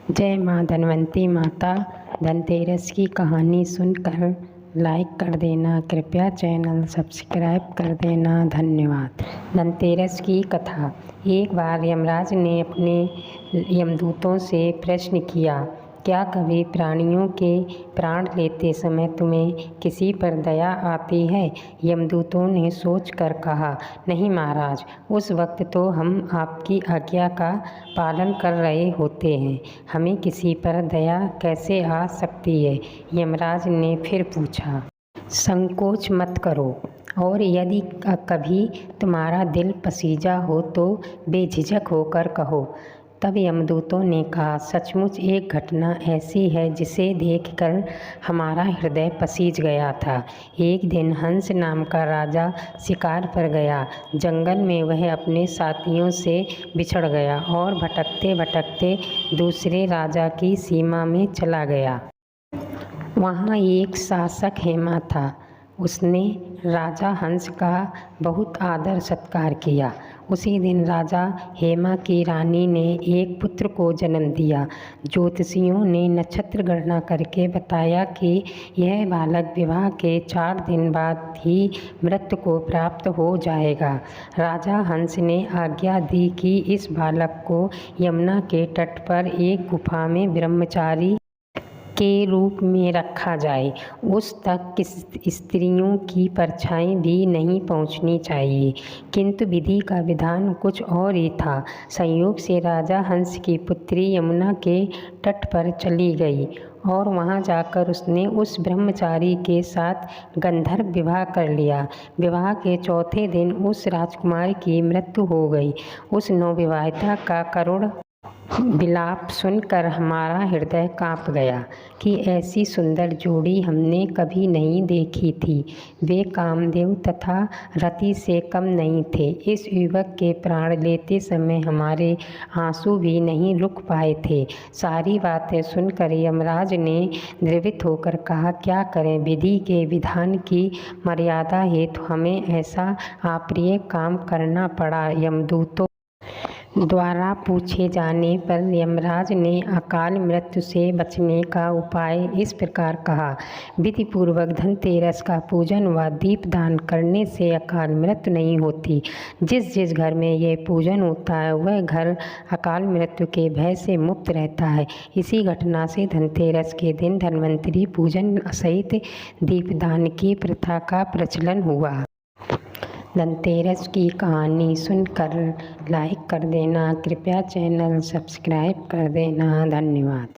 जय माँ धनवंती माता। धनतेरस की कहानी सुनकर लाइक कर देना, कृपया चैनल सब्सक्राइब कर देना, धन्यवाद। धनतेरस की कथा। एक बार यमराज ने अपने यमदूतों से प्रश्न किया, क्या कभी प्राणियों के प्राण लेते समय तुम्हें किसी पर दया आती है? यमदूतों ने सोचकर कहा, नहीं महाराज, उस वक्त तो हम आपकी आज्ञा का पालन कर रहे होते हैं, हमें किसी पर दया कैसे आ सकती है? यमराज ने फिर पूछा, संकोच मत करो, और यदि कभी तुम्हारा दिल पसीजा हो तो बेझिझक होकर कहो। तब यमदूतों ने कहा, सचमुच एक घटना ऐसी है जिसे देखकर हमारा हृदय पसीज गया था। एक दिन हंस नाम का राजा शिकार पर गया। जंगल में वह अपने साथियों से बिछड़ गया और भटकते भटकते दूसरे राजा की सीमा में चला गया। वहाँ एक शासक हेमा था। उसने राजा हंस का बहुत आदर सत्कार किया। उसी दिन राजा हेमा की रानी ने एक पुत्र को जन्म दिया। ज्योतिषियों ने नक्षत्र गणना करके बताया कि यह बालक विवाह के 4 दिन बाद ही मृत्यु को प्राप्त हो जाएगा। राजा हंस ने आज्ञा दी कि इस बालक को यमुना के तट पर एक गुफा में ब्रह्मचारी के रूप में रखा जाए। उस तक स्त्रियों की परछाई भी नहीं पहुंचनी चाहिए। किंतु विधि का विधान कुछ और ही था। संयोग से राजा हंस की पुत्री यमुना के तट पर चली गई और वहां जाकर उसने उस ब्रह्मचारी के साथ गंधर्व विवाह कर लिया। विवाह के चौथे दिन उस राजकुमारी की मृत्यु हो गई। उस नवविवाहिता का करुण विलाप सुनकर हमारा हृदय कांप गया कि ऐसी सुंदर जोड़ी हमने कभी नहीं देखी थी। वे कामदेव तथा रति से कम नहीं थे। इस युवक के प्राण लेते समय हमारे आंसू भी नहीं रुक पाए थे। सारी बातें सुनकर यमराज ने द्रवित होकर कहा, क्या करें, विधि के विधान की मर्यादा हेतु हमें ऐसा अप्रिय काम करना पड़ा। यमदूतों द्वारा पूछे जाने पर यमराज ने अकाल मृत्यु से बचने का उपाय इस प्रकार कहा, विधि पूर्वक धनतेरस का पूजन व दीपदान करने से अकाल मृत्यु नहीं होती। जिस जिस घर में ये पूजन होता है वह घर अकाल मृत्यु के भय से मुक्त रहता है। इसी घटना से धनतेरस के दिन धन्वंतरी पूजन सहित दीपदान की प्रथा का प्रचलन हुआ। धनतेरस की कहानी सुनकर लाइक कर देना, कृपया चैनल सब्सक्राइब कर देना, धन्यवाद।